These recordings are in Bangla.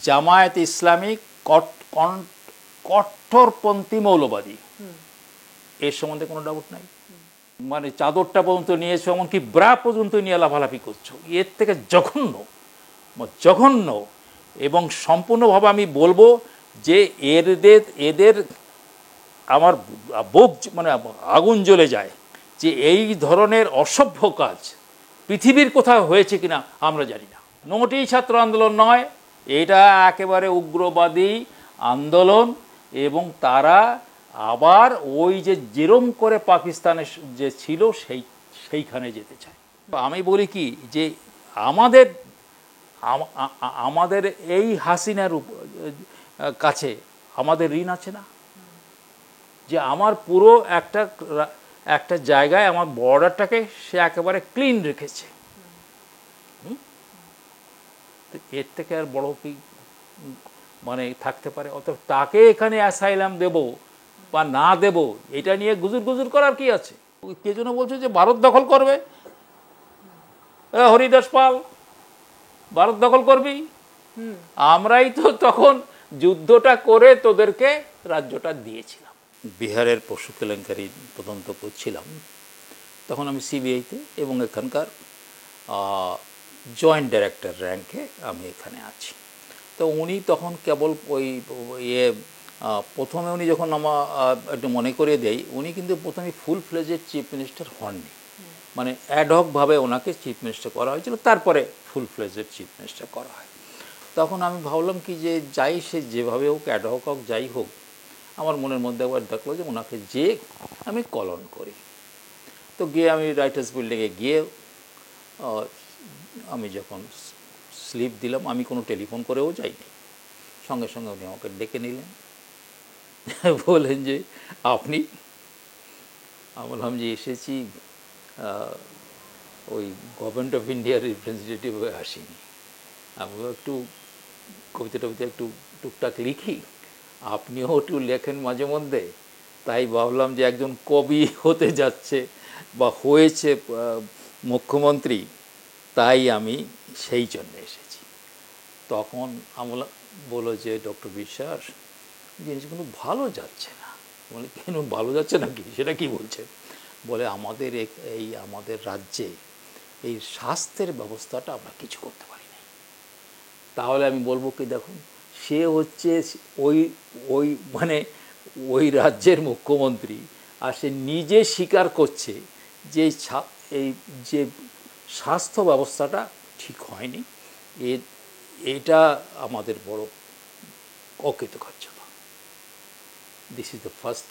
জামায়াত ইসলামী কট্টরপন্থী মৌলবাদী, এর সম্বন্ধে কোনো ডাউট নাই। মানে চাদরটা পর্যন্ত নিয়েছো, এমনকি ব্রা পর্যন্ত নিয়ে লাফালাফি করছো, এর থেকে জঘন্য জঘন্য। এবং সম্পূর্ণভাবে আমি বলবো যে এদের আমার বুক মানে আগুন জ্বলে যায় যে এই ধরনের অসভ্য কাজ পৃথিবীর কোথাও হয়েছে কিনা আমরা জানি না। মোটেই ছাত্র আন্দোলন নয়, এটা একেবারে উগ্রবাদী আন্দোলন। এবং তারা আবার ওই যে যেরম করে পাকিস্তানে যে ছিল সেইখানে যেতে চায়। আমি বলি কি যে আমাদের এই হাসিনার কাছে আমাদের ঋণ আছে না, যে আমার পুরো একটা জায়গায় আমার বর্ডারটাকে সে একেবারে ক্লিন রেখেছে। এর থেকে আর বড় কি মানে থাকতে পারে? অতএব তাকে এখানে অ্যাসাইলাম দেব বা না দেব এটা নিয়ে গুজুর গুজুর করার কি আছে? কে যেন বলছে যে ভারত দখল করবে, হরিদাস পাল ভারত দখল করবি। আমরাই তো তখন যুদ্ধটা করে তোদেরকে রাজ্যটা দিয়েছিলাম। বিহারের পশু কেলেঙ্কারি তদন্ত করছিলাম তখন আমি সিবিআইতে, এবং এখানকার জয়েন্ট ডাইরেক্টর র্যাঙ্কে আমি এখানে আছি। তো উনি তখন কেবল ওই প্রথমে উনি যখন একটু মনে করিয়ে দেয়, উনি কিন্তু প্রথমে ফুল ফ্লেজের চিফ মিনিস্টার হননি, মানে অ্যাডহকভাবে ওনাকে চিফ মিনিস্টার করা হয়েছিল, তারপরে ফুল ফ্লেজের চিফ মিনিস্টার করা হয়। তখন আমি ভাবলাম কি যে যাই সে যেভাবে হোক, অ্যাডহক হোক, যাই হোক, আমার মনের মধ্যে একবার দেখলো যে ওনাকে যে আমি কলন করি। তো গিয়ে আমি রাইটার্স বিল্ডিংয়ে গিয়ে আমি যখন স্লিপ দিলাম, আমি কোনো টেলিফোন করেও যাইনি, সঙ্গে সঙ্গে উনি আমাকে ডেকে নিলেন, বললেন যে আপনি? আমি বললাম যে এসেছি ওই গভর্নমেন্ট অফ ইন্ডিয়ার রিপ্রেজেন্টেটিভ হয়ে আসিনি, আমি একটু কবিতা টবিতা একটু টুকটাক লিখি, আপনিও একটু লেখেন মাঝে মধ্যে, তাই ভাবলাম যে একজন কবি হতে যাচ্ছে বা হয়েছে মুখ্যমন্ত্রী, তাই আমি সেই জন্য এসেছি। তখন আমরা বলো যে ডক্টর বিশ্বাস জিনিসগুলো ভালো যাচ্ছে না। বলে কেন ভালো যাচ্ছে না, কি সেটা কি বলছে? বলে আমাদের আমাদের রাজ্যে এই স্বাস্থ্যের ব্যবস্থাটা আমরা কিছু করতে পারি না। তাহলে আমি বলবো কি, দেখুন সে হচ্ছে ওই রাজ্যের মুখ্যমন্ত্রী, আর সে নিজে স্বীকার করছে যে এই যে স্বাস্থ্য ব্যবস্থাটা ঠিক হয়নি, এটা আমাদের বড় অকৃতকার্যতা। This is the first.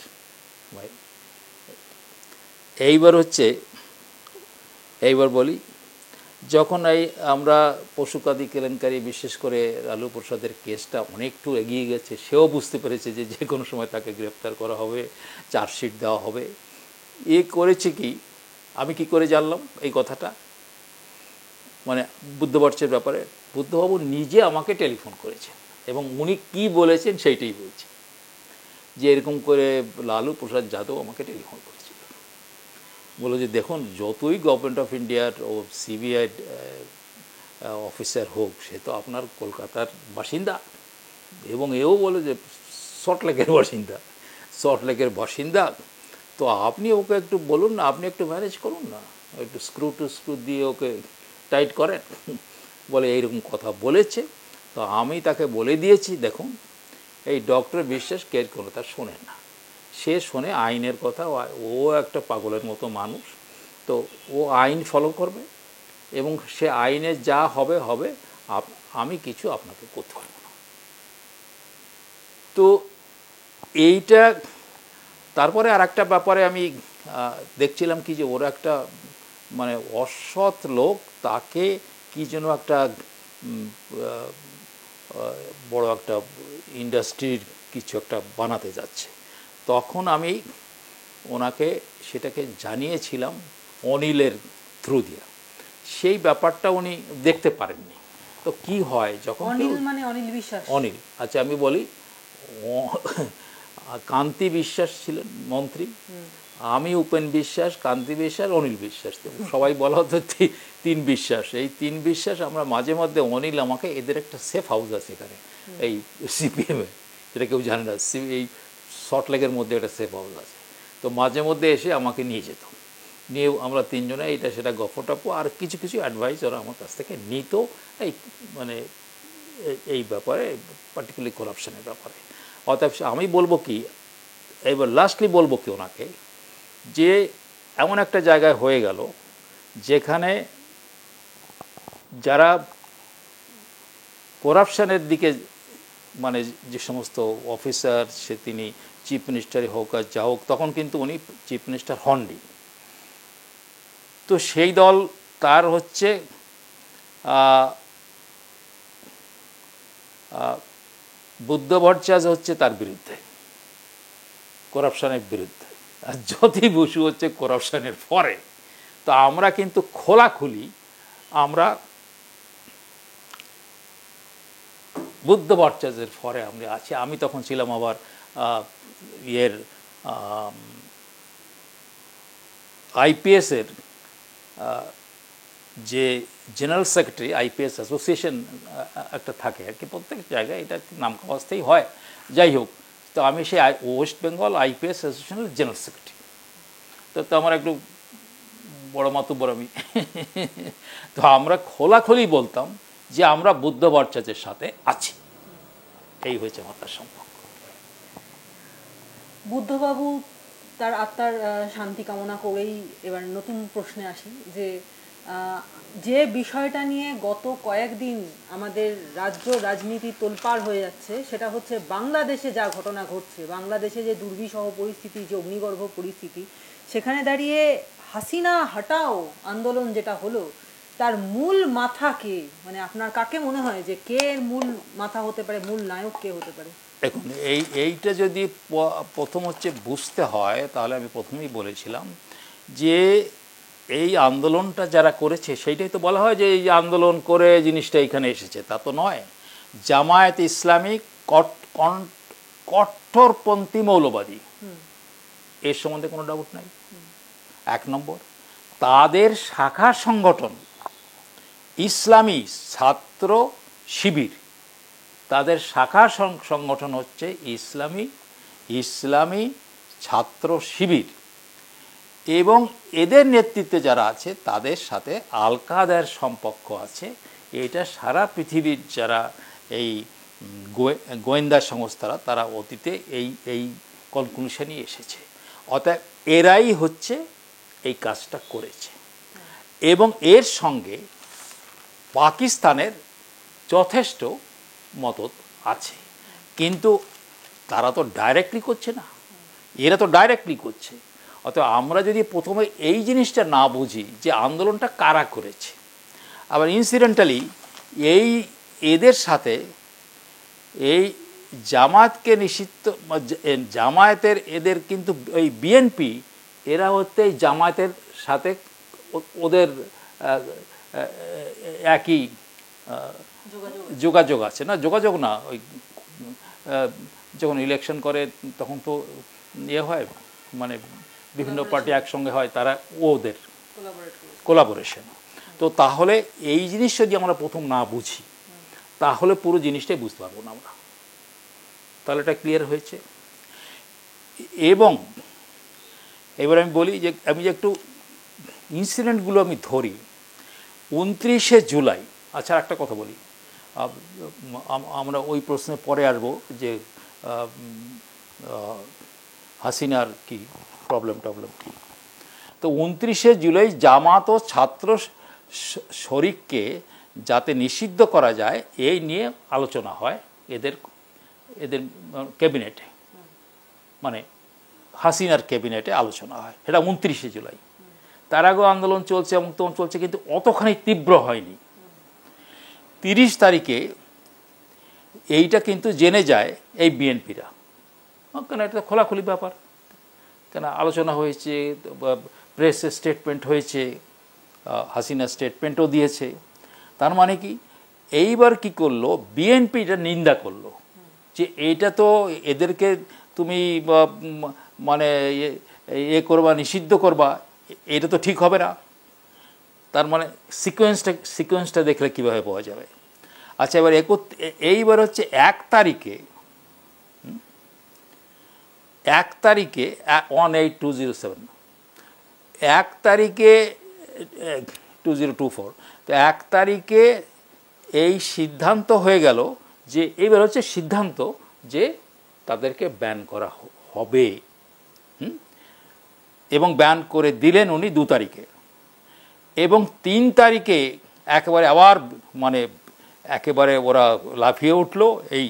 এইবার বলি, যখন আমরা পশুকাদি কেলেঙ্কারি, বিশেষ করে লালু প্রসাদের কেসটা অনেকটু এগিয়ে গেছে, সেও বুঝতে পেরেছে যে যে কোনো সময় তাকে গ্রেপ্তার করা হবে, চার্জশিট দেওয়া হবে। করেছে কি, আমি কি করে জানলাম এই কথাটা, মানে বুদ্ধবর্ষের ব্যাপারে? বুদ্ধবাবু নিজে আমাকে টেলিফোন করেছেন এবং উনি কি বলেছেন সেইটাই বলছে, যে এরকম করে লালু প্রসাদ যাদব আমাকে টেলিফোন করেছিল, বলো যে দেখুন যতই গভর্নমেন্ট অফ ইন্ডিয়ার ও সিবিআই অফিসার হোক, সে তো আপনার কলকাতার বাসিন্দা, এবং এও বলে যে সল্টলেকের বাসিন্দা, তো আপনি ওকে একটু বলুন না, আপনি একটু ম্যানেজ করুন না, একটু স্ক্রু দিয়ে ওকে টাইট করেন। বলে এইরকম কথা বলেছে। তো আমি তাকে বলে দিয়েছি, দেখুন এই ডক্টর বিশ্বাস কে কোনো তার শোনেন না, সে শোনে আইনের কথা, ও একটা পাগলের মতো মানুষ, তো ও আইন ফলো করবে এবং সে আইনে যা হবে হবে, আমি কিছু আপনাকে করতে পারব না। তো এইটা তারপরে আর একটা ব্যাপারে আমি দেখছিলাম কি, যে ওরা একটা মানে অসৎ লোক, তাকে কি যেন একটা বড় একটা ইন্ডাস্ট্রির কিছু একটা বানাতে যাচ্ছে। তখন আমি ওনাকে সেটাকে জানিয়েছিলাম অনিলের থ্রু দিয়ে, সেই ব্যাপারটা উনি দেখতে পারেননি। তো কি হয় যখন অনিল, আচ্ছা আমি বলি, কান্তি বিশ্বাস ছিলেন মন্ত্রী, আমি উপেন বিশ্বাস, কান্তি বিশ্বাস, অনিল বিশ্বাস, সবাই বলা হতো তিন বিশ্বাস, এই তিন বিশ্বাস আমরা মাঝে মধ্যে অনিল আমাকে, এদের একটা সেফ হাউস আছে এখানে এই সিপিএমে, যেটা কেউ জানে না, এই সল্টলেকের মধ্যে একটা সেফ হাউস আছে। তো মাঝে মধ্যে এসে আমাকে নিয়ে যেত, নিয়ে আমরা তিনজনে এটা সেটা গপ্প আর কিছু কিছু অ্যাডভাইস ওরা আমার কাছ থেকে নিত এই মানে এই ব্যাপারে, পার্টিকুলারলি করাপশনের ব্যাপারে। অতএব আমি বলবো কি, এবার লাস্টলি বলবো কি ওনাকে, যে এমন একটা জায়গায় হয়ে গেল যেখানে যারা করাপশনের দিকে মানে যে সমস্ত অফিসার, সে তিনি চিফ মিনিস্টারই হোক আর যা হোক, তখন কিন্তু উনি চিফ মিনিস্টার হননি। তো সেই দল তার হচ্ছে বুদ্ধ ভট্টাচার্য হচ্ছে তার বিরুদ্ধে, করাপশনের বিরুদ্ধে, আর জ্যোতি বসু হচ্ছে করাপশনের পরে। তো আমরা কিন্তু খোলাখুলি আমরা বুদ্ধ ভট্টাচার্যের পরে আমরা আছি। আমি তখন ছিলাম আবার ইয়ের আইপিএসের যে জেনারেল সেক্রেটারি, আইপিএস অ্যাসোসিয়েশন একটা থাকে আর কি প্রত্যেক জায়গায়, এটা নাম কাওয়াজতেই হয়। যাই হোক, তো আমি সেই ওয়েস্ট বেঙ্গল আইপিএস অ্যাসোসিয়েশনের জেনারেল সেক্রেটারি। তো আমার একটু বড় মাতুব্বর আমি। তো আমরা খোলাখুলি বলতাম যে আমরা বুদ্ধ ভট্টাচার্যের সাথে আছি। এই হয়েছে আমার তার সম্পর্ক। বুদ্ধবাবু তার আত্মার শান্তি কামনা করেই এবার নতুন প্রশ্নে আসি, যে বিষয়টা নিয়ে গত কয়েকদিন আমাদের রাজ্য রাজনীতি তোলপাড় হয়ে যাচ্ছে, সেটা হচ্ছে বাংলাদেশে যা ঘটনা ঘটছে, বাংলাদেশে যে দুর্বিষহ পরিস্থিতি, যে অগ্নিগর্ভ পরিস্থিতি, সেখানে দাঁড়িয়ে হাসিনা হটাও আন্দোলন যেটা হলো, তার মূল মাথা কে? মানে আপনার কাকে মনে হয় যে কে মূল মাথা হতে পারে, মূল নায়ক কে হতে পারে? দেখুন, এইটা যদি প্রথম হচ্ছে বুঝতে হয়, তাহলে আমি প্রথমেই বলেছিলাম যে এই আন্দোলনটা যারা করেছে সেইটাই তো বলা হয় যে এই আন্দোলন করে জিনিসটা এখানে এসেছে, তা তো নয়। জামায়াত ইসলামী কট্টরপন্থী মৌলবাদী, এর সম্বন্ধে কোনো ডাউট নাই। এক নম্বর, তাদের শাখা সংগঠন ইসলামী ছাত্র শিবির, তাদের শাখা সংগঠন হচ্ছে ইসলামী ছাত্র শিবির, এবং এদের নেতৃত্বে যারা আছে তাদের সাথে আল কায়দার সম্পর্ক আছে। এটা সারা পৃথিবীর যারা এই গোয়েন্দা সংস্থারা, তারা অতীতে এই কনক্লুশনই এসেছে। অতএব এরাই হচ্ছে এই কাজটা করেছে, এবং এর সঙ্গে পাকিস্তানের যথেষ্ট মদত আছে। কিন্তু তারা তো ডাইরেক্টলি করছে না, এরা তো ডাইরেক্টলি করছে। অতএব আমরা যদি প্রথমে এই জিনিসটা না বুঝি যে আন্দোলনটা কারা করেছে, আবার ইনসিডেন্টালি এদের সাথে এই জামায়াতকে নিষিদ্ধ, জামায়াতের এদের কিন্তু এই বিএনপি, এরা হচ্ছে জামায়াতের সাথে ওদের একই যোগাযোগ আছে না, যোগাযোগ না, ওই যখন ইলেকশন করে তখন তো ইয়ে হয়, মানে বিভিন্ন পার্টি একসঙ্গে হয়, তারা ওদের কোলাবোরেশন। তো তাহলে এই জিনিস যদি আমরা প্রথম না বুঝি, তাহলে পুরো জিনিসটাই বুঝতে পারবো না আমরা। তাহলে এটা ক্লিয়ার হয়েছে। এবং এবার আমি বলি যে আমি যে একটু ইনসিডেন্টগুলো আমি ধরি। 29শে জুলাই, আচ্ছা একটা কথা বলি, আমরা ওই প্রশ্নে পরে আসবো যে হাসিনার কি প্রবলেম কী। তো 29শে জুলাই জামাত ও ছাত্র শরিককে যাতে নিষিদ্ধ করা যায় এই নিয়ে আলোচনা হয় এদের ক্যাবিনেটে, মানে হাসিনার ক্যাবিনেটে আলোচনা হয়। এটা 29শে জুলাই। তার আগেও আন্দোলন চলছে এবং তখন চলছে, কিন্তু অতখানি তীব্র হয়নি। 30 তারিখে এইটা কিন্তু জেনে যায় এই বিএনপিরা, কেন এটা খোলাখুলি ব্যাপার, কেন আলোচনা হয়েছে, প্রেস স্টেটমেন্ট হয়েছে, হাসিনা স্টেটমেন্টও দিয়েছে। তার মানে কি, এইবার কি করলো বিএনপি, এটা নিন্দা করলো যে এইটা তো এদেরকে তুমি মানে করবা, নিষিদ্ধ করবা, এটা তো ঠিক হবে না। তার মানে সিকোয়েন্সটা দেখলে কীভাবে পাওয়া যাবে? আচ্ছা, এবার এইবার হচ্ছে 1 তারিখে 18/207, 1 তারিখে 2024, তো 1 তারিখে এই সিদ্ধান্ত হয়ে গেল যে এইবার হচ্ছে সিদ্ধান্ত যে তাদেরকে ব্যান করা হবে, এবং ব্যান করে দিলেন উনি 2 তারিখে, এবং 3 তারিখে একেবারে আবার মানে একেবারে ওরা লাফিয়ে উঠলো, এই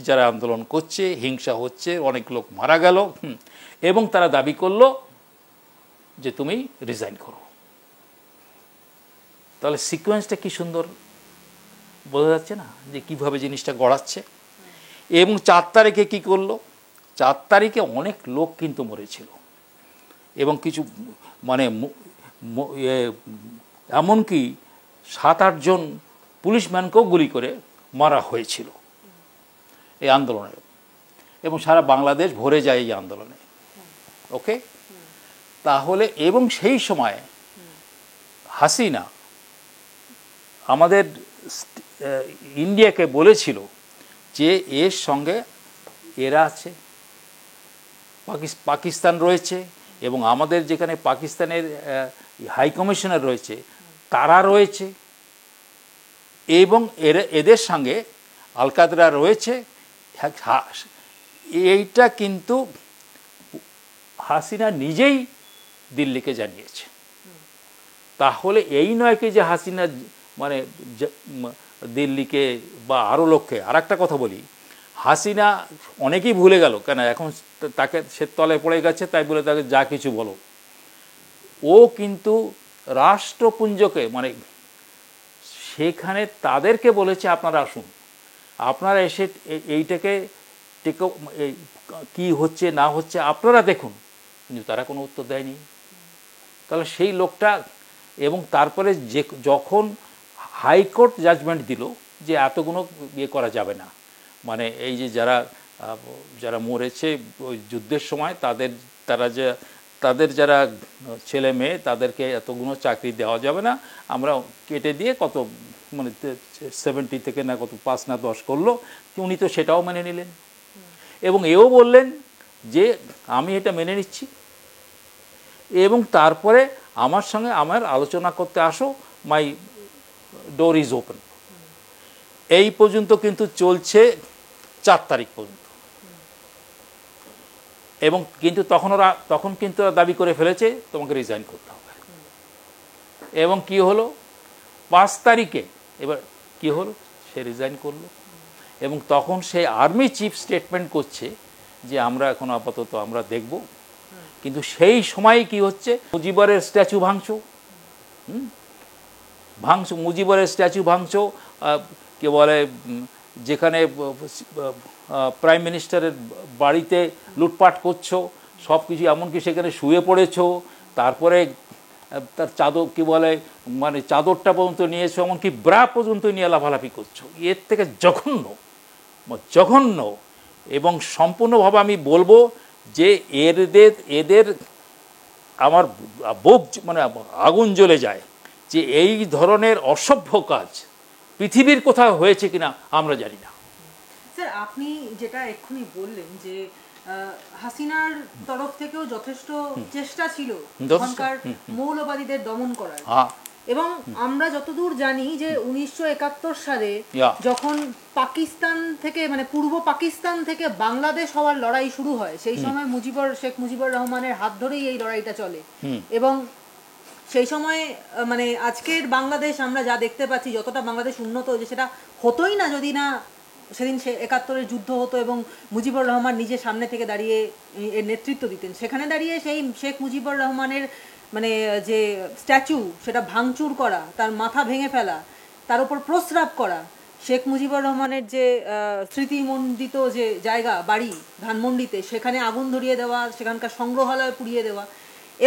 যারা আন্দোলন করছে, হিংসা হচ্ছে, অনেক লোক মারা গেল, এবং তারা দাবি করলো যে তুমি রিজাইন করো। তাহলে সিকোয়েন্সটা কি সুন্দর বোঝা যাচ্ছে না যে কীভাবে জিনিসটা গড়াচ্ছে। এবং 4 তারিখে কী করলো? 4 তারিখে অনেক লোক কিন্তু মরেছিল, এবং কিছু মানে এমনকি 7-8 জন পুলিশম্যানকেও গুলি করে মারা হয়েছিল এই আন্দোলনে, এবং সারা বাংলাদেশ ভরে যায় এই আন্দোলনে। ওকে, তাহলে এবং সেই সময় হাসিনা আমাদের ইন্ডিয়াকে বলেছিল যে এর সঙ্গে এরা আছে, পাকিস্তান রয়েছে, এবং আমাদের যেখানে পাকিস্তানের হাই কমিশনার রয়েছে তারা রয়েছে, এবং এদের সঙ্গে আল কায়দা রয়েছে। এইটা কিন্তু হাসিনা নিজেই দিল্লিকে জানিয়েছে। তাহলে এই নয় কি যে হাসিনা মানে দিল্লিকে বা আরও লোককে, আর একটা কথা বলি, হাসিনা অনেকেই ভুলে গেল, কেন এখন তাকে সে তলায় পড়ে গেছে তাই বলে তাকে যা কিছু বলো, ও কিন্তু রাষ্ট্রপুঞ্জকে মানে সেখানে তাদেরকে বলেছে আপনারা আসুন, আপনারা এসে এইটাকে কি হচ্ছে না হচ্ছে আপনারা দেখুন, কিন্তু তারা কোনো উত্তর দেয়নি। তাহলে সেই লোকটা, এবং তারপরে যখন হাইকোর্ট জাজমেন্ট দিল যে এতগুলো ইয়ে করা যাবে না, মানে এই যে যারা মরেছে ওই যুদ্ধের সময় তাদের যারা ছেলে মেয়ে তাদেরকে এতগুলো চাকরি দেওয়া যাবে না, আমরা কেটে দিয়ে কত মানে 70 থেকে না কত 5 না 10 করলো, উনি তো সেটাও মেনে নিলেন, এবং এও বললেন যে আমি এটা মেনে নিচ্ছি, এবং তারপরে আমার সঙ্গে আমার আলোচনা করতে আসো, মাই ডোর ইজ ওপেন। এই পর্যন্ত কিন্তু চলছে 4 তারিখ পর্যন্ত, এবং কিন্তু তখন কিন্তু দাবি করে ফেলেছে তোমাকে রিজাইন করতে হবে। এবং কি হলো 5 তারিখে, এবার কি হলো, সে রিজাইন করলো, এবং তখন সেই আর্মি চিফ স্টেটমেন্ট করছে যে আমরা এখন আপাতত আমরা দেখব, কিন্তু সেই সময় কি হচ্ছে, মুজিবরের স্ট্যাচু ভাঙচো, মুজিবরের স্ট্যাচু ভাঙচো, কে বলে যেখানে প্রাইম মিনিস্টারের বাড়িতে লুটপাট করছো, সব কিছু, এমনকি সেখানে শুয়ে পড়েছো, তারপরে তার চাদর কি বলে মানে চাদরটা পর্যন্ত নিয়েছো, এমনকি ব্রা পর্যন্ত নিয়ে লাফালাফি করছো। এর থেকে জঘন্য এবং সম্পূর্ণভাবে আমি বলবো যে এদের আমার বুক মানে আগুন জ্বলে যায় যে এই ধরনের অসভ্য কাজ পৃথিবীর কোথাও হয়েছে কিনা আমরা জানি না। স্যার, আপনি যেটা এক্ষুনি বললেন যে হাসিনার তরফ থেকেও যথেষ্ট চেষ্টা ছিল ওখানকার মৌলবাদীদের দমন করার, এবং আমরা যতদূর জানি যে 1971 সালে যখন পাকিস্তান থেকে মানে পূর্ব পাকিস্তান থেকে বাংলাদেশ হওয়ার লড়াই শুরু হয়, সেই সময় শেখ মুজিবুর রহমানের হাত ধরেই এই লড়াইটা চলে, এবং সেই সময় মানে আজকের বাংলাদেশ আমরা যা দেখতে পাচ্ছি, যতটা বাংলাদেশ উন্নত হয়েছে সেটা হতোই না যদি না সেদিন 71-এর যুদ্ধ হতো এবং মুজিবুর রহমান নিজে সামনে থেকে দাঁড়িয়ে এর নেতৃত্ব দিতেন। সেখানে দাঁড়িয়ে সেই শেখ মুজিবুর রহমানের মানে যে স্ট্যাচু সেটা ভাঙচুর করা, তার মাথা ভেঙে ফেলা, তার উপর প্রস্রাব করা, শেখ মুজিবুর রহমানের যে স্মৃতিমণ্ডিত যে জায়গা বাড়ি ধানমন্ডিতে সেখানে আগুন ধরিয়ে দেওয়া, সেখানকার সংগ্রহালয় পুড়িয়ে দেওয়া,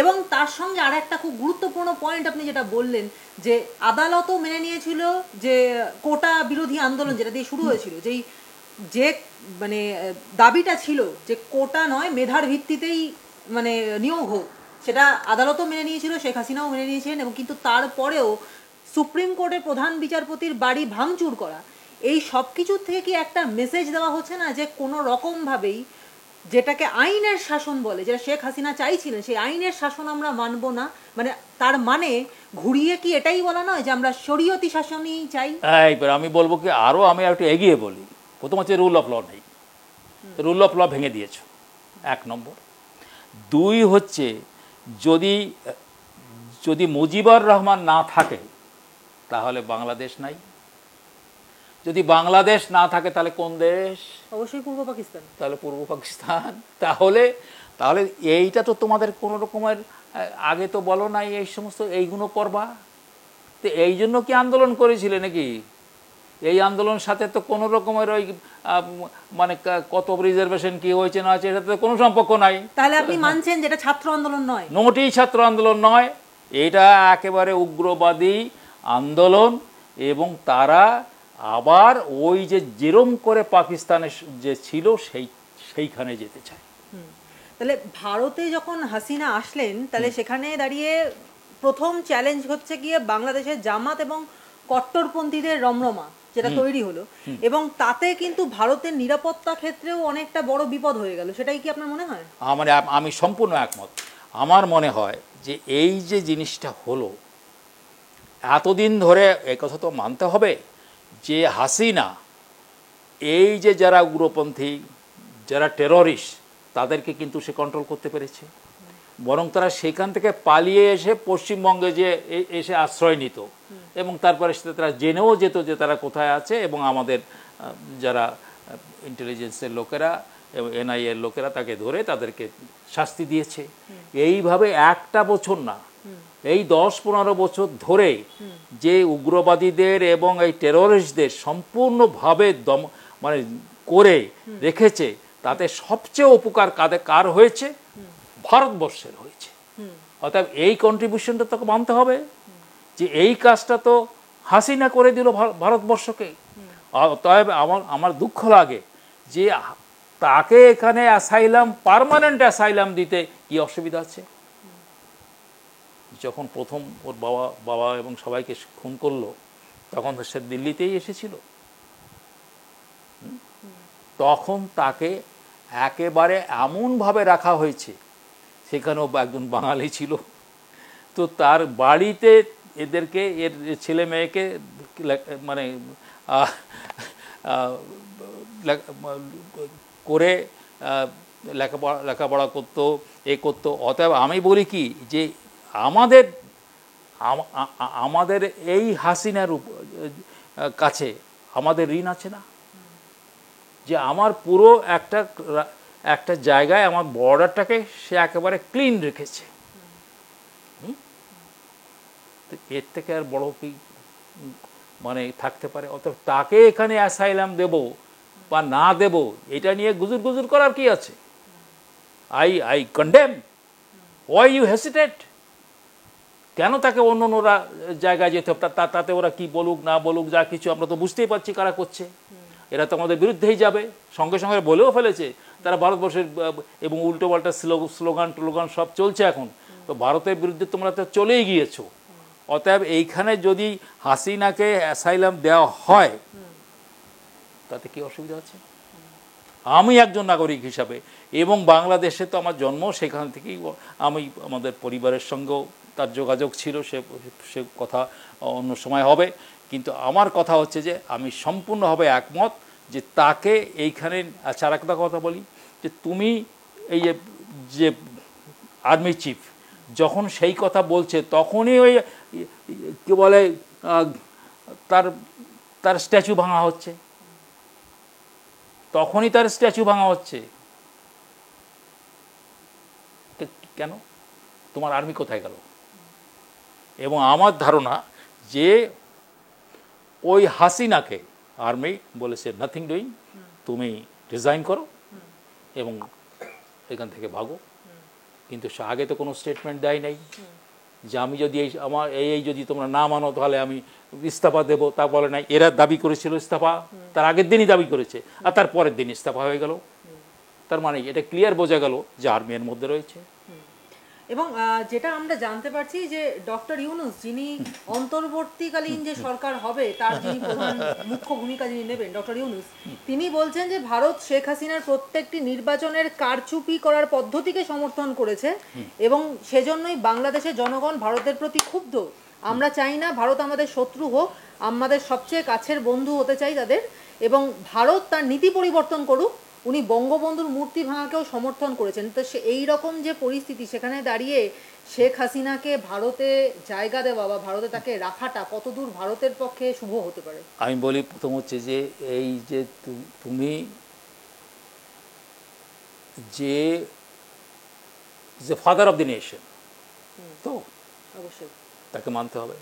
এবং তার সঙ্গে আর একটা খুব গুরুত্বপূর্ণ পয়েন্ট আপনি যেটা বললেন যে আদালতও মেনে নিয়েছিল যে কোটা বিরোধী আন্দোলন যেটা দিয়ে শুরু হয়েছিল, যে মানে দাবিটা ছিল যে কোটা নয় মেধার ভিত্তিতেই মানে নিয়োগ হোক, সেটা আদালতও মেনে নিয়েছিল, শেখ হাসিনাও মেনে নিয়েছিলেন, এবং কিন্তু তারপরেও সুপ্রিম কোর্টের প্রধান বিচারপতির বাড়ি ভাঙচুর করা, এই সব কিছুর থেকে কি একটা মেসেজ দেওয়া হচ্ছে না যে কোনো রকমভাবেই যেটাকে আইনের শাসন বলে, যেটা শেখ হাসিনা চাইছিলেন, সেই আইনের শাসন আমরা মানব না, মানে তার মানে ঘুরিয়ে কি এটাই বলা নয় যে আমরা শরীয়তি শাসনই চাই? এইবার আমি বলবো কি, আরও আমি একটু এগিয়ে বলি। প্রথম হচ্ছে রুল অফ ল নেই, রুল অফ ল ভেঙে দিয়েছ, 1 নম্বর। 2 হচ্ছে যদি যদি মুজিবুর রহমান না থাকে তাহলে বাংলাদেশ নাই, যদি বাংলাদেশ না থাকে তাহলে কোন দেশ? অবশ্যই পূর্ব পাকিস্তান। তাহলে পূর্ব পাকিস্তান। তাহলে তাহলে এইটা তো তোমাদের কোনো রকমের আগে তো বলো নাই এই সমস্ত এইগুলো করবা, তো এই জন্য কি আন্দোলন করেছিলে নাকি? এই আন্দোলনের সাথে তো কোনো রকমের ওই মানে কত রিজার্ভেশন কি হয়েছে না হয়েছে এটাতে তো কোনো সম্পর্ক নাই। তাহলে আপনি মানছেন যেটা ছাত্র আন্দোলন নয়? নোটেই ছাত্র আন্দোলন নয়, এটা একেবারে উগ্রবাদী আন্দোলন। এবং তারা আবার ওই যে যেরম করে পাকিস্তানের যে ছিল সেইখানে যেতে চায়। তাহলে ভারতে যখন হাসিনা আসলেন, তাহলে সেখানে দাঁড়িয়ে প্রথম চ্যালেঞ্জ হচ্ছে গিয়ে বাংলাদেশের জামাত এবং কট্টরপন্থীদের রমরমা যেটা তৈরি হলো, এবং তাতে কিন্তু ভারতের নিরাপত্তা ক্ষেত্রেও অনেকটা বড় বিপদ হয়ে গেল। সেটাই কি আপনার মনে হয়? মানে আমি সম্পূর্ণ একমত। আমার মনে হয় যে এই যে জিনিসটা হলো, এতদিন ধরে একথা তো মানতে হবে যে হাসিনা এই যে যারা উগ্রপন্থী, যারা টেররিস্ট, তাদেরকে কিন্তু সে কন্ট্রোল করতে পেরেছে। বরং তারা সেখান থেকে পালিয়ে এসে পশ্চিমবঙ্গে যে এসে আশ্রয় নিত, এবং তারপরে তারা জেনেও যেত যে তারা কোথায় আছে, এবং আমাদের যারা ইন্টেলিজেন্সের লোকেরা এবং এনআইএর লোকেরা তাকে ধরে তাদেরকে শাস্তি দিয়েছে। এইভাবে একটা বছর না, এই 10-15 বছর ধরে যে উগ্রবাদীদের এবং এই টেররিস্টদের সম্পূর্ণভাবে মানে করে রেখেছে, তাতে সবচেয়ে উপকার কার হয়েছে? ভারতবর্ষের হয়েছে। অর্থাৎ এই কন্ট্রিবিউশনটা তোকে মানতে হবে যে এই কাজটা তো হাসিনা করে দিল ভারতবর্ষকে। তবে আমার দুঃখ লাগে যে তাকে এখানে অ্যাসাইলাম, পার্মানেন্ট অ্যাসাইলাম দিতে কি অসুবিধা আছে? যখন প্রথম ওর বাবা এবং সবাইকে খুন করলো, তখন সে দিল্লিতেই এসেছিল। তখন তাকে একেবারে এমনভাবে রাখা হয়েছে, সেখানেও একজন বাঙালি ছিল, তো তার বাড়িতে এদেরকে, এর ছেলে মেয়েকে মানে করে লেখাপড়া করতো, করতো। অতএব আমি বলি কি যে আমাদের এই হাসিনার কাছে আমাদের ঋণ আছে না, যে আমার পুরো একটা জায়গায় আমার বর্ডারটাকে সে একেবারে ক্লিন রেখেছে। এর থেকে আর বড় কি মানে থাকতে পারে? অতএব তাকে এখানে অ্যাসাইলাম দেব বা না দেব, এটা নিয়ে গুজুর গুজুর করার কি আছে? I condemn. Why you hesitate? কেন তাকে অন্য ওরা জায়গায় যেতে হবে? তাতে ওরা কি বলুক না বলুক, যা কিছু আমরা তো বুঝতেই পারছি কারা করছে। এরা তো আমাদের বিরুদ্ধেই যাবে, সঙ্গে সঙ্গে বলেও ফেলেছে তারা ভারতবর্ষের, এবং উল্টোপাল্টা স্লোগান সব চলছে এখন। তো ভারতের বিরুদ্ধে তোমরা তো চলেই গিয়েছো। অতএব এইখানে যদি হাসিনাকে অ্যাসাইলাম দেওয়া হয়, তাতে কি অসুবিধা আছে? আমি একজন নাগরিক হিসাবে, এবং বাংলাদেশে তো আমার জন্ম, সেখান থেকেই আমি আমাদের পরিবারের সঙ্গেও তার যোগাযোগ ছিল, সে কথা অন্য সময় হবে। কিন্তু আমার কথা হচ্ছে যে আমি সম্পূর্ণভাবে একমত যে তাকে এইখানে। আচ্ছা, আর একটা কথা বলি, যে তুমি এই যে আর্মি চিফ যখন সেই কথা বলছে, তখনই ওই কি বলে তার স্ট্যাচু ভাঙা হচ্ছে, তখনই তার স্ট্যাচু ভাঙা হচ্ছে। কেন? তোমার আর্মি কোথায় গেল? এবং আমার ধারণা যে ওই হাসিনাকে আর্মি বলেছে নাথিং ডুইং, তুমি রিজাইন করো এবং এখান থেকে ভাগো। কিন্তু সে আগে তো কোনো স্টেটমেন্ট দেয় নাই যে আমি যদি আমার যদি তোমরা না মানো তাহলে আমি ইস্তফা দেবো, তা বলে নাই। এরা দাবি করেছিল ইস্তফা, তার আগের দিনই দাবি করেছে, আর তার পরের দিন ইস্তফা হয়ে গেল। তার মানে এটা ক্লিয়ার বোঝা গেল যে আর্মি এর মধ্যে রয়েছে। এবং যেটা আমরা জানতে পারছি যে ডক্টর ইউনূস যিনি অন্তর্বর্তীকালীন যে সরকার হবে তার যিনি প্রধান মুখ্য ভূমিকা যিনি নেবেন, ডক্টর ইউনূস, তিনি বলছেন যে ভারত শেখ হাসিনার প্রত্যেকটি নির্বাচনের কারচুপি করার পদ্ধতিকে সমর্থন করেছে এবং সেজন্যই বাংলাদেশের জনগণ ভারতের প্রতি ক্ষুব্ধ। আমরা চাই না ভারত আমাদের শত্রু হোক, আমাদের সবচেয়ে কাছের বন্ধু হতে চাই তাদের, এবং ভারত তার নীতি পরিবর্তন করুক। উনি বঙ্গবন্ধুর মূর্তি ভাঙাকেও সমর্থন করেছেন। তো এই রকম যে পরিস্থিতি, সেখানে দাঁড়িয়ে শেখ হাসিনাকে ভারতে জায়গা দেওয়া বা ভারতে তাকে রাখাটা কতদূর ভারতের পক্ষে শুভ হতে পারে? আমি বলি, প্রথম হচ্ছে যে এই যে তুমি যে ফাদার অফ দি নেশন, তো অবশ্যই তাকে মানতে হবে।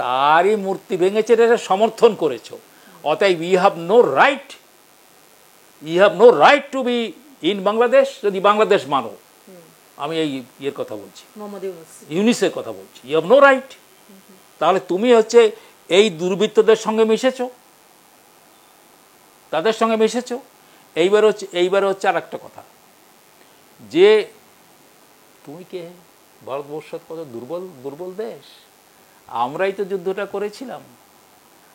তারই মূর্তি ভেঙেছে, এটা সমর্থন করেছো, অতএব you have no right, you have no right to be in Bangladesh. যদি বাংলাদেশ মানো, আমি এই ইয়ের কথা বলছি, ইউনিসের কথা বলছি, ইউ হ্যাভ নো রাইট। তাহলে তুমি হচ্ছে এই দুর্বৃত্তদের সঙ্গে মিশেছো, তাদের সঙ্গে মিশেছো। এইবার হচ্ছে আর একটা কথা, যে তুমি কে? ভারতবর্ষ কত দুর্বল দেশ, আমরাই তো যুদ্ধটা করেছিলাম।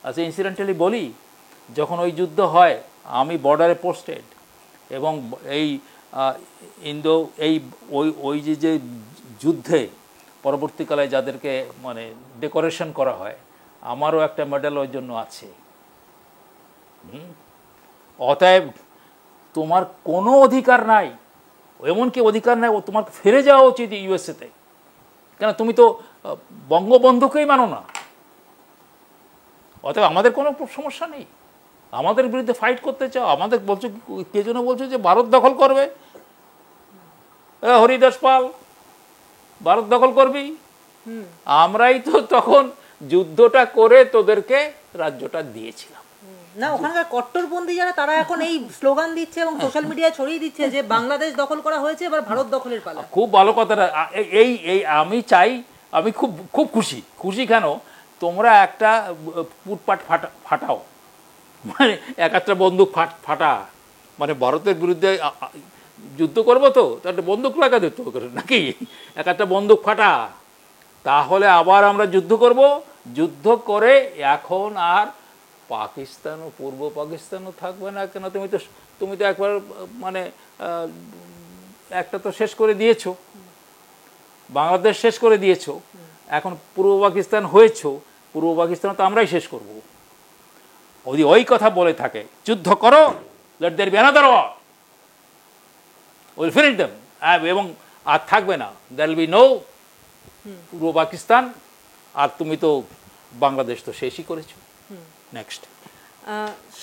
আচ্ছা, ইনসিডেন্টালি বলি, যখন ওই যুদ্ধ হয় আমি বর্ডারে পোস্টেড, এবং এই ওই যে যুদ্ধে পরবর্তীকালে যাদেরকে মানে ডেকোরেশন করা হয়, আমারও একটা মেডেল ওই জন্য আছে। অতএব তোমার কোনো অধিকার নাই, এমনকি অধিকার নাই ও তোমার ফিরে যাওয়া উচিত ইউএসএতে। কেন? তুমি তো বঙ্গবন্ধুকেই মানো না। অতএব আমাদের কোনো সমস্যা নেই, আমাদের বিরুদ্ধে ফাইট করতে চাও। আমাদের বলছো, কে যেন বলছো যে ভারত দখল করবে, হরিদাস পাল, ভারত দখল করবি। আমরাই তো তখন যুদ্ধটা করে তোদেরকে রাজ্যটা দিয়েছিলাম। না, ওখানকার কট্টরপন্থী যারা, তারা এখন এই স্লোগান দিচ্ছে এবং সোশ্যাল মিডিয়ায় ছড়িয়ে দিচ্ছে যে বাংলাদেশ দখল করা হয়েছে, এবার ভারত দখলের পালা। খুব ভালো কথাটা। এই আমি চাই, আমি খুব খুশি। কেন? তোমরা একটা পুটপাট ফাটাও, মানে এক একটা বন্দুক ফাটা, মানে ভারতের বিরুদ্ধে যুদ্ধ করবো তো একটা বন্দুক লাগা দিত নাকি, এক একটা বন্দুক ফাটা, তাহলে আবার আমরা যুদ্ধ করব। যুদ্ধ করে এখন আর পাকিস্তানও, পূর্ব পাকিস্তানও থাকবে না। কেন? তুমি তো একবার মানে একটা তো শেষ করে দিয়েছো, বাংলাদেশ শেষ করে দিয়েছো, এখন পূর্ব পাকিস্তান হয়েছো, পূর্ব পাকিস্তান তো আমরাই শেষ করব। যদি ওই কথা বলে থাকে, যুদ্ধ করো, let there be another war, will finish them, এবং আর থাকবে না, দেয়ার উইল বি নো পূর্ব পাকিস্তান, আর তুমি তো বাংলাদেশ তো শেষই করেছো। নেক্সট,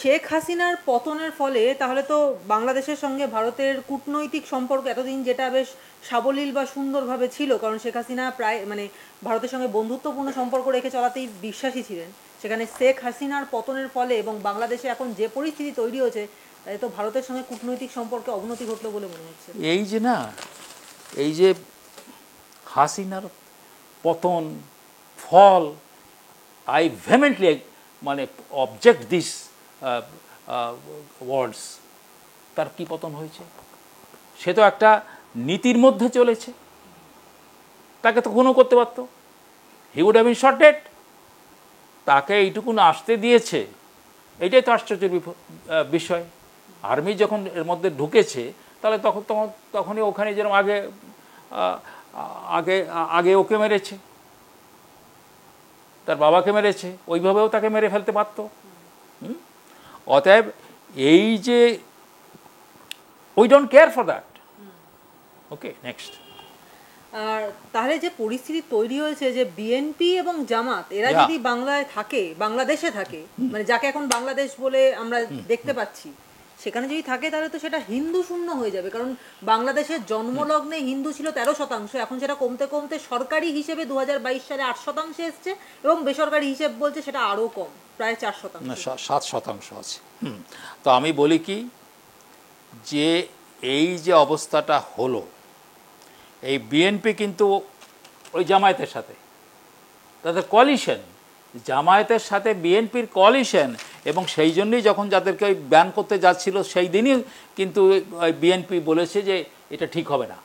শেখ হাসিনার পতনের ফলে তাহলে তো বাংলাদেশের সঙ্গে ভারতের কূটনৈতিক সম্পর্ক এতদিন যেটা বেশ সাবলীল বা সুন্দরভাবে ছিল, কারণ শেখ হাসিনা প্রায় মানে ভারতের সঙ্গে বন্ধুত্বপূর্ণ সম্পর্ক রেখে চলাতেই বিশ্বাসী ছিলেন, সেখানে শেখ হাসিনার পতনের ফলে এবং বাংলাদেশে এখন যে পরিস্থিতি তৈরি হয়েছে, তাই তো ভারতের সঙ্গে কূটনৈতিক সম্পর্কে অবনতি ঘটলো বলে মনে হচ্ছে। এই যে হাসিনার পতন ফল, আই ভেহেমেন্টলি মানে অবজেক্ট দিস ওয়ার্ডস। তার কি পতন হয়েছে? সে তো একটা নীতির মধ্যে চলেছে, তাকে তো খুনও করতে পারতো, he would have been shot dead. তাকে এইটুকুন আসতে দিয়েছে, এটাই তো আশ্চর্যের বিষয়। আর্মি যখন এর মধ্যে ঢুকেছে, তাহলে তখনই ওখানে যেরকম আগে ওকে মেরেছে, তার বাবাকে মেরেছে, ওইভাবেও তাকে মেরে ফেলতে পারত। অতএব এই যে we don't care for that. Okay, next. আর তাহলে যে পরিস্থিতি তৈরি হয়েছে যে বিএনপি এবং জামাত এরা যদি বাংলাদেশে থাকে, মানে যাকে এখন বাংলাদেশ বলে আমরা দেখতে পাচ্ছি, সেখানে যদি থাকে তাহলে তো সেটা হিন্দু শূন্য হয়ে যাবে। কারণ বাংলাদেশের জন্মলগ্নে হিন্দু ছিল 13%, এখন সেটা কমতে কমতে সরকারি হিসেবে 2022 সালে 8% এসছে, এবং বেসরকারি হিসেব বলছে সেটা আরও কম, প্রায় 4%, 7% আছে। তো আমি বলি কি, যে এই যে অবস্থাটা হলো, এই বিএনপি কিন্তু ওই জামায়াতের সাথে তাদের কোয়ালিশন, জামায়াতের সাথে বিএনপির কোয়ালিশন, এবং সেই জন্যই যখন যাদেরকে ওই ব্যান করতে যাচ্ছিল, সেই দিনই কিন্তু বিএনপি বলেছে যে এটা ঠিক হবে না,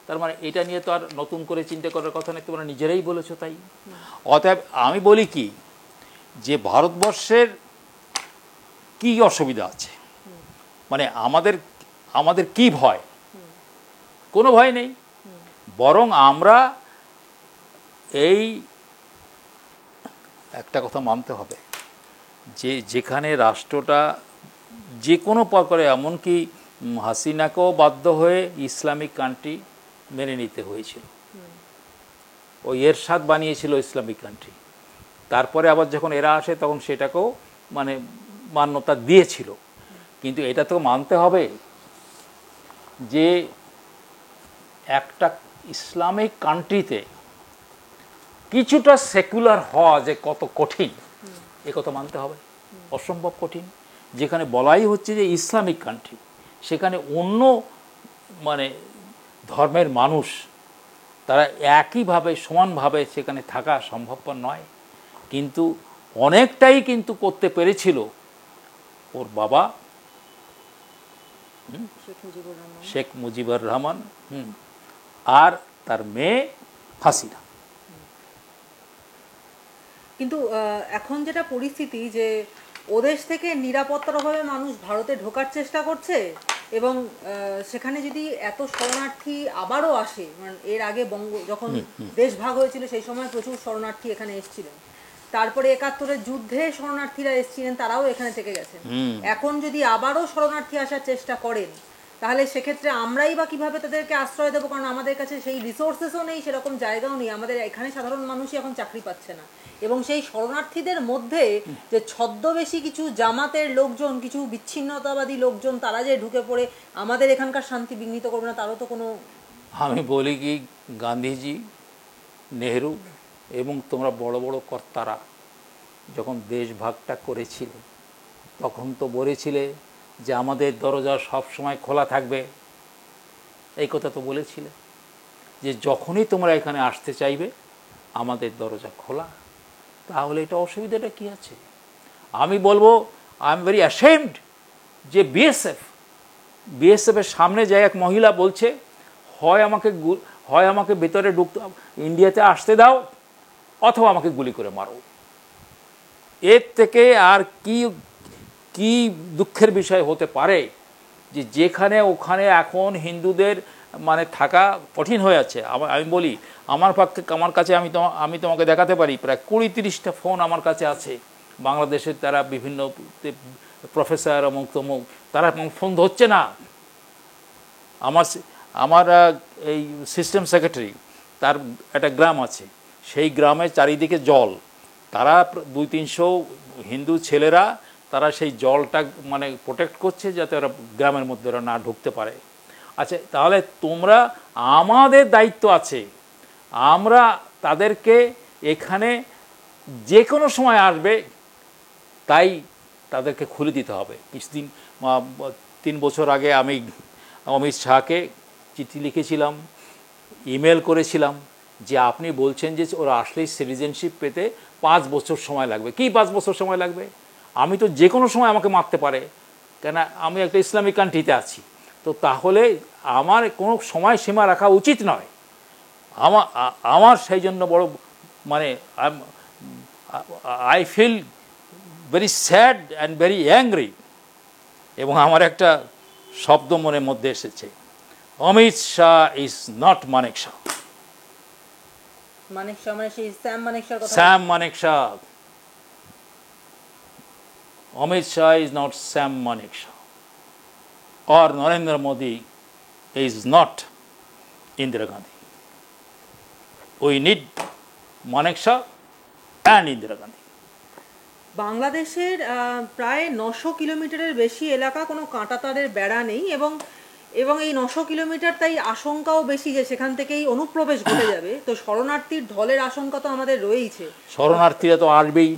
তার মানে এটা নিয়ে তো আর নতুন করে চিন্তা করার কথা নেই, তোমরা নিজেরাই বলেছো তাই। অতএব আমি বলি কি, যে ভারতবর্ষের কি অসুবিধা আছে, মানে আমাদের আমাদের কি ভয়? কোনো ভয় নেই, বরং আমরা এই একটা কথা মানতে হবে যে যেখানে রাষ্ট্রটা যে কোনো প্রকারে, এমনকি হাসিনাকেও বাধ্য হয়ে ইসলামিক কান্ট্রি মেনে নিতে হয়েছিল, ওই এরশাদ বানিয়েছিল ইসলামিক কান্ট্রি, তারপরে আবার যখন এরা আসে তখন সেটাকেও মানে মান্যতা দিয়েছিল। কিন্তু এটা তো মানতে হবে যে একটা ইসলামিক কান্ট্রিতে কিছুটা সেকুলার হওয়া যে কত কঠিন, এ কথা মানতে হবে, অসম্ভব কঠিন। যেখানে বলাই হচ্ছে যে ইসলামিক কান্ট্রি, সেখানে অন্য মানে ধর্মের মানুষ তারা একইভাবে সমানভাবে সেখানে থাকা সম্ভবপর নয়। কিন্তু অনেকটাই কিন্তু করতে পেরেছিল ওর বাবা শেখ মুজিবুর রহমান আর তার মেয়ে হাসিনা। কিন্তু এখন যেটা পরিস্থিতি, যে ওদেশ থেকে নিরাপত্তার অভাবে মানুষ ভারতে ঢোকার চেষ্টা করছে, এবং সেখানে যদি এত শরণার্থী আবারও আসে, মানে এর আগে যখন দেশ ভাগ হয়েছিল সেই সময় প্রচুর শরণার্থী এখানে এসেছিলেন, তারপরে ৭১-এর যুদ্ধে শরণার্থীরা এসেছিলেন, তারাও এখানে থেকে গেছেন। এখন যদি আবারও শরণার্থী আসার চেষ্টা করেন, তাহলে সেক্ষেত্রে আমরাই বা কিভাবে তাদেরকে আশ্রয় দেবো? কারণ আমাদের কাছে সেই রিসোর্সেসও নেই, সেরকম জায়গাও নেই। আমাদের এখানে সাধারণ মানুষই এখন চাকরি পাচ্ছে না, এবং সেই শরণার্থীদের মধ্যে যে ছদ্মবেশী কিছু জামাতের লোকজন, কিছু বিচ্ছিন্নতাবাদী লোকজন, তারা যে ঢুকে পড়ে আমাদের এখানকার শান্তি বিঘ্নিত করবে না, তারও তো কোনো। আমি বলি কি, গান্ধীজি, নেহেরু এবং তোমরা বড় বড় কর্তারা যখন দেশ ভাগটা করেছিল তখন তো বলেছিলে যে আমাদের দরজা সব সময় খোলা থাকবে, এই কথা তো বলেছিলে, যে যখনই তোমরা এখানে আসতে চাইবে আমাদের দরজা খোলা। তাহলে এটা অসুবিধাটা কি আছে? আমি বলবো আই এম ভেরি অ্যাশেমড যে বিএসএফের সামনে যায় এক মহিলা বলছে, হয় আমাকে ভেতরে ঢুকতে, ইন্ডিয়াতে আসতে দাও, অথবা আমাকে গুলি করে মারো। এর থেকে আর কি কি দুঃখের বিষয় হতে পারে যে যেখানে ওখানে এখন হিন্দুদের মানে থাকা কঠিন হয়ে আছে। আমি বলি, আমার কাছে আমি তোমাকে দেখাতে পারি প্রায় ২০-৩০টা ফোন আমার কাছে আছে বাংলাদেশের, তারা বিভিন্ন প্রফেসর অমুক তমুক, তারা ফোন ধরছে না। আমার এই সিস্টেম সেক্রেটারি, তার একটা গ্রাম আছে, সেই গ্রামের চারিদিকে জল, তারা ২-৩০০ হিন্দু ছেলেরা তারা সেই জলটা মানে প্রোটেক্ট করছে যাতে ওরা গ্রামের মধ্যে ওরা না ঢুকতে পারে। আচ্ছা, তাহলে তোমরা, আমাদের দায়িত্ব আছে, আমরা তাদেরকে এখানে যে কোনো সময় আসবে তাই তাদেরকে খুলে দিতে হবে। কিছুদিন ৩ বছর আগে আমি অমিত শাহকে চিঠি লিখেছিলাম, ইমেল করেছিলাম যে আপনি বলছেন যে ওরা আসলেই সিটিজেনশিপ পেতে ৫ বছর সময় লাগবে। কি ৫ বছর সময় লাগবে? আমি তো যে কোনো সময় আমাকে মারতে পারে, কেন আমি একটা ইসলামিক কান্ট্রিতে আছি। তো তাহলে আমার কোনো সময় সীমা রাখা উচিত নয়। আমার সেই জন্য বড় মানে I feel very sad and very angry. এবং আমার একটা শব্দ মনের মধ্যে এসেছে, অমিত শাহ ইজ নট মানেকশা। মানেকশা মানে সেই স্যাম মানেকশার কথা। Sam Manekshaw. Amit Shah is not Sam Manekshaw, or Narendra Modi is not Indira Gandhi. We need Manekshaw and Indira Gandhi. বাংলাদেশের প্রায় ৯০০ কিলোমিটারের বেশি এলাকা কোনো কাঁটাতারের বেড়া নেই, এবং এই ৯০০ কিলোমিটার, তাই আশঙ্কাও বেশি যে সেখান থেকেই অনুপ্রবেশ ঘটে যাবে। তো শরণার্থীর ঢলের আশঙ্কা তো আমাদের রয়েইছে। শরণার্থীরা তো আসবেই,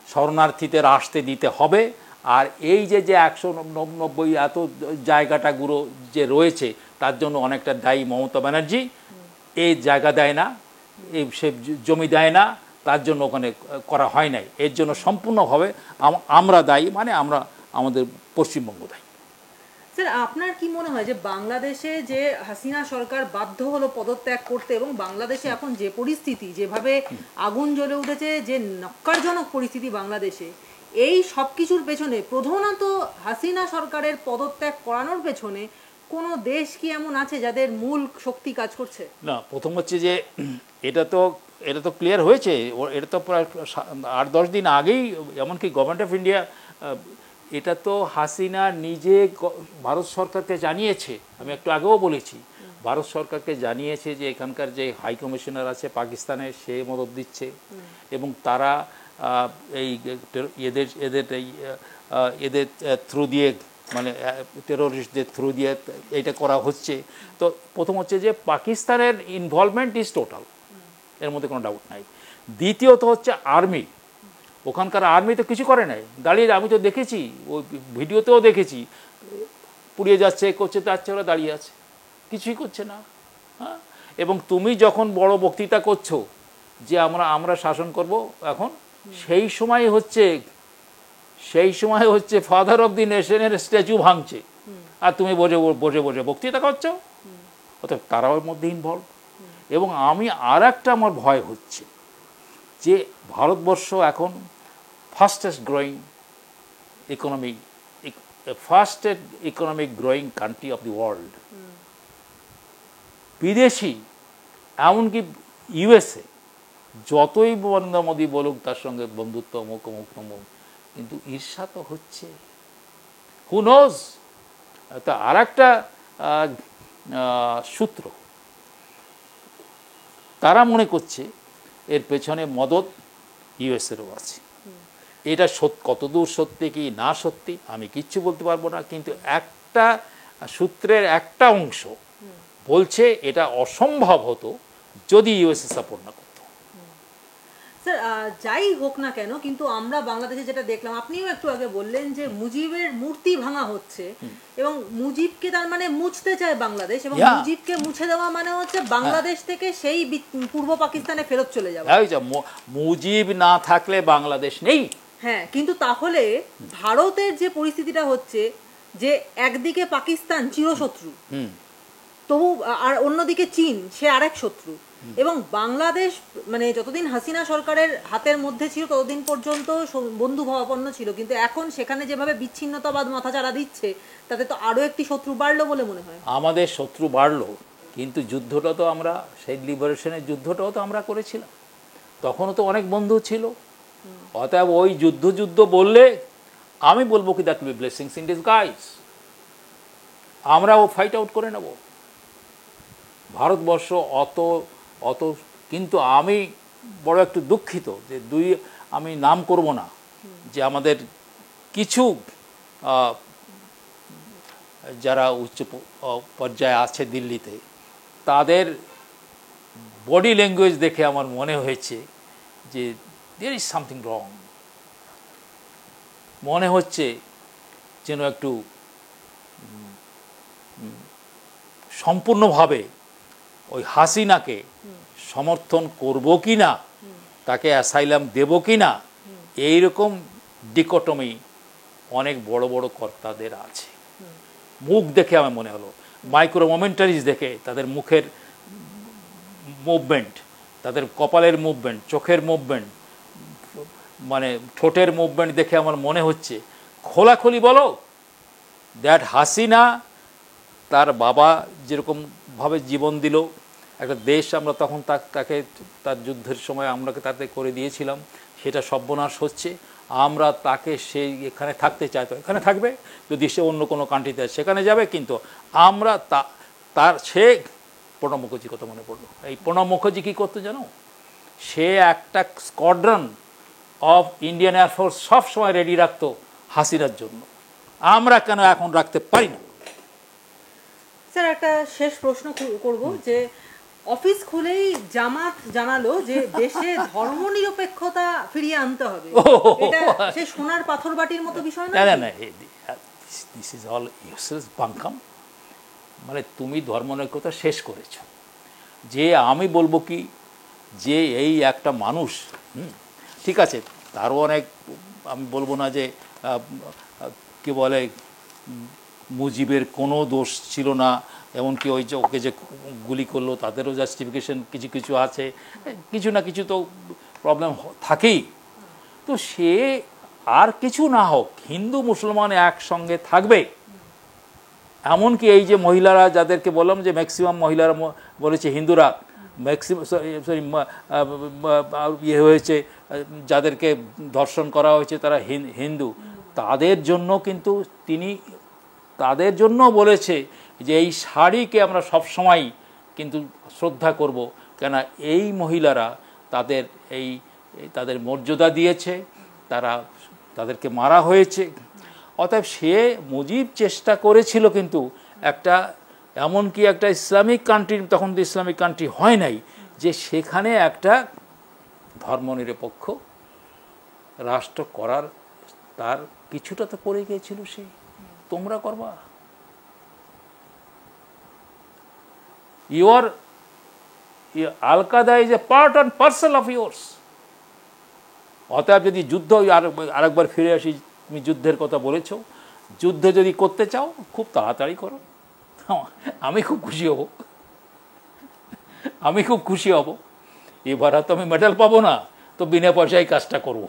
শরণার্থীদের আসতে দিতে হবে। আর এই যে ১৯০ এত জায়গাটাগুলো যে রয়েছে তার জন্য অনেকটা দায়ী মমতা ব্যানার্জি। এই জায়গা দেয় না, এই সে জমি দেয় না, তার জন্য ওখানে করা হয় নাই। এর জন্য সম্পূর্ণভাবে আমরা দায়ী, মানে আমাদের পশ্চিমবঙ্গ দায়ী। স্যার আপনার কি মনে হয় যে বাংলাদেশে যে হাসিনা সরকার বাধ্য হলো পদত্যাগ করতে, এবং বাংলাদেশে এখন যে পরিস্থিতি, যেভাবে আগুন জ্বলে উঠেছে, যে নক্কারজনক পরিস্থিতি বাংলাদেশে, এই সব কিছুর পেছনে প্রধানত হাসিনা সরকারের পদত্যাগ করানোর পেছনে কোনো দেশ কি এমন আছে যাদের মূল শক্তি কাজ করছে? না, প্রথম হচ্ছে যে এটা তো ক্লিয়ার হয়েছে, এটা তো প্রায় 8-10 দিন আগেই এমনকি গভর্নমেন্ট অফ ইন্ডিয়া এটা তো হাসিনা নিজে ভারত সরকারকে জানিয়েছে। আমি একটু আগেও বলেছি, ভারত সরকারকে জানিয়েছে যে এখানকার যে হাই কমিশনার আছে পাকিস্তানে, সে মদত দিচ্ছে এবং তারা এই এদের থ্রু দিয়ে, মানে টেরোরিস্টদের থ্রু দিয়ে এইটা করা হচ্ছে। তো প্রথম হচ্ছে যে পাকিস্তানের ইনভলভমেন্ট ইজ টোটাল, এর মধ্যে কোনো ডাউট নাই। দ্বিতীয়ত হচ্ছে আর্মি, ওখানকার আর্মি তো কিছু করে নাই, দাঁড়িয়ে, আমি তো দেখেছি, ওই ভিডিওতেও দেখেছি, পুড়িয়ে যাচ্ছে, করছে, যাচ্ছে, ওরা দাঁড়িয়ে আছে, কিছুই করছে না। হ্যাঁ, এবং তুমি যখন বড় বক্তৃতা করছো যে আমরা শাসন করব এখন, সেই সময় হচ্ছে ফাদার অফ দি নেশনের স্ট্যাচু ভাঙছে, আর তুমি বসে বক্তৃতা করছো। অর্থাৎ তারাও এর মধ্যে ইনভলভ। এবং আর একটা আমার ভয় হচ্ছে যে ভারতবর্ষ এখন fastest growing economic growing country of the world. বিদেশি, এমনকি ইউএসএ যতই নরেন্দ্র মোদী বলুক তার সঙ্গে বন্ধুত্ব অমুক, কিন্তু ঈর্ষা তো হচ্ছে। হু নোজ, তা আর একটা সূত্র, তারা মনে করছে এর পেছনে মদত ইউএসএরও আছে। এটা কতদূর সত্যি কি না সত্যি আমি কিচ্ছু বলতে পারবো না, কিন্তু একটা সূত্রের একটা অংশ বলছে এটা অসম্ভব হতো যদি ইউএসএ সাপোর্ট না করতো। স্যার যাই হোক না কেন, কিন্তু আমরা বাংলাদেশে যেটা দেখলাম, আপনিও একটু আগে বললেন যে মুজিবের মূর্তি ভাঙা হচ্ছে এবং মুজিবকে তার মানে মুছতে চায় বাংলাদেশ, এবং মুজিবকে মুছে দেওয়া মানে হচ্ছে বাংলাদেশ থেকে সেই পূর্ব পাকিস্তানে ফেরত চলে যাওয়া। মুজিব না থাকলে বাংলাদেশ নেই। হ্যাঁ, কিন্তু তাহলে ভারতের যে পরিস্থিতিটা হচ্ছে যে একদিকে পাকিস্তান চিরশত্রু, তবু আর অন্যদিকে চীন সে আরেক শত্রু, এবং বাংলাদেশ মানে যতদিন হাসিনা সরকারের হাতের মধ্যে ছিল ততদিন পর্যন্ত বন্ধু ভাবাপন্ন ছিল, কিন্তু এখন সেখানে যেভাবে বিচ্ছিন্নতাবাদ মাথাচাড়া দিচ্ছে, তাতে তো আরো একটি শত্রু বাড়লো বলে মনে হয়। আমাদের শত্রু বাড়লো, কিন্তু যুদ্ধটা তো আমরা, সেই লিবারেশনের যুদ্ধটাও তো আমরা করেছিলাম, তখনও তো অনেক বন্ধু ছিল। অতএব ওই যুদ্ধ বললে আমি বলবো কি, that will be blessings in disguise, আমরাও ফাইট আউট করে নেব। ভারতবর্ষ অত কিন্তু আমি বড় একটু দুঃখিত যে আমি নাম করব না, যে আমাদের কিছু যারা উচ্চ পর্যায়ে আছে দিল্লিতে, তাদের বডি ল্যাঙ্গুয়েজ দেখে আমার মনে হয়েছে যে দেয়ার ইজ সামথিং রং। মনে হচ্ছে যেন একটু সম্পূর্ণভাবে ওই হাসিনাকে সমর্থন করব কি না, তাকে অ্যাসাইলাম দেব কি না, এইরকম ডিকোটমি অনেক বড় বড় কর্তাদের আছে। মুখ দেখে আমার মনে হলো, মাইক্রো মোমেন্টারিজ দেখে, তাদের মুখের মুভমেন্ট, তাদের কপালের মুভমেন্ট, চোখের মুভমেন্ট, মানে ঠোঁটের মুভমেন্ট দেখে আমার মনে হচ্ছে খোলাখুলি বলো দ্যাট হাসিনা তার বাবা যেরকমভাবে জীবন দিল একটা দেশ, আমরা তখন তাকে তার যুদ্ধের সময় আমরা তাতে করে দিয়েছিলাম, সেটা সর্বনাশ হচ্ছে। আমরা তাকে সেই এখানে থাকতে চাই তো এখানে থাকবে, যদি সে অন্য কোনো কান্ট্রিতে সেখানে যাবে, কিন্তু আমরা তার সে প্রণব মুখার্জির কথা মনে পড়লো। এই প্রণব মুখার্জি কী করতো জানো, সে একটা স্কোয়াড্রন অফ ইন্ডিয়ান এয়ারফোর্স সবসময় রেডি রাখতো হাসিনার জন্য। আমরা কেন এখন রাখতে পারি না? স্যার একটা শেষ প্রশ্ন করব, যে অফিস খুলেই জামাত জানালো যে দেশে ধর্মনিরপেক্ষতা ফিরিয়ে আনতে হবে, এটা সে সোনার পাথর বাটির মতো বিষয় না? না, দিস ইজ অল ইউজলেস বাঙ্কাম। মানে তুমি ধর্মনিরপেক্ষতা শেষ করেছো। যে আমি বলবো কি, যে এই একটা মানুষ, ঠিক আছে, তারও অনেক, আমি বলবো না যে কি বলে মুজিবের কোনো দোষ ছিল না, এমনকি ওই যে ওকে যে গুলি করলো তাদেরও জাস্টিফিকেশন কিছু কিছু আছে, কিছু না কিছু তো প্রবলেম থাকেই। তো সে আর কিছু না হোক, হিন্দু মুসলমান একসঙ্গে থাকবে। এমনকি এই যে মহিলারা যাদেরকে বললাম যে ম্যাক্সিমাম মহিলারা বলেছে হিন্দুরা, ম্যাক্সিমাম সরি ইয়ে হয়েছে, যাদেরকে ধর্ষণ করা হয়েছে তারা হিন্দু, তাদের জন্য কিন্তু তিনি তাদের জন্য বলেছে যে এই শাড়িকে আমরা সবসময় কিন্তু শ্রদ্ধা করব, কেন এই মহিলারা তাদের মর্যাদা দিয়েছে, তাদেরকে মারা হয়েছে। অতএব সে মুজিব চেষ্টা করেছিল কিন্তু একটা এমনকি একটা ইসলামিক কান্ট্রি, তখন তো ইসলামিক কান্ট্রি হয় নাই, যে সেখানে একটা ধর্মনিরপেক্ষ রাষ্ট্র করার তার কিছুটা তো পড়ে গিয়েছিল। সে তোমরা করবা, your al-Qaeda is a part and parcel of yours. অতএব যদি যুদ্ধ, আরেকবার ফিরে আসি, তুমি যুদ্ধের কথা বলেছ, যুদ্ধ যদি করতে চাও খুব তাড়াতাড়ি করো, আমি খুব খুশি হব, আমি খুব খুশি হব। এবার তো আমি মেডেল পাবো না, তো বিনা পয়সায় কাজটা করবো।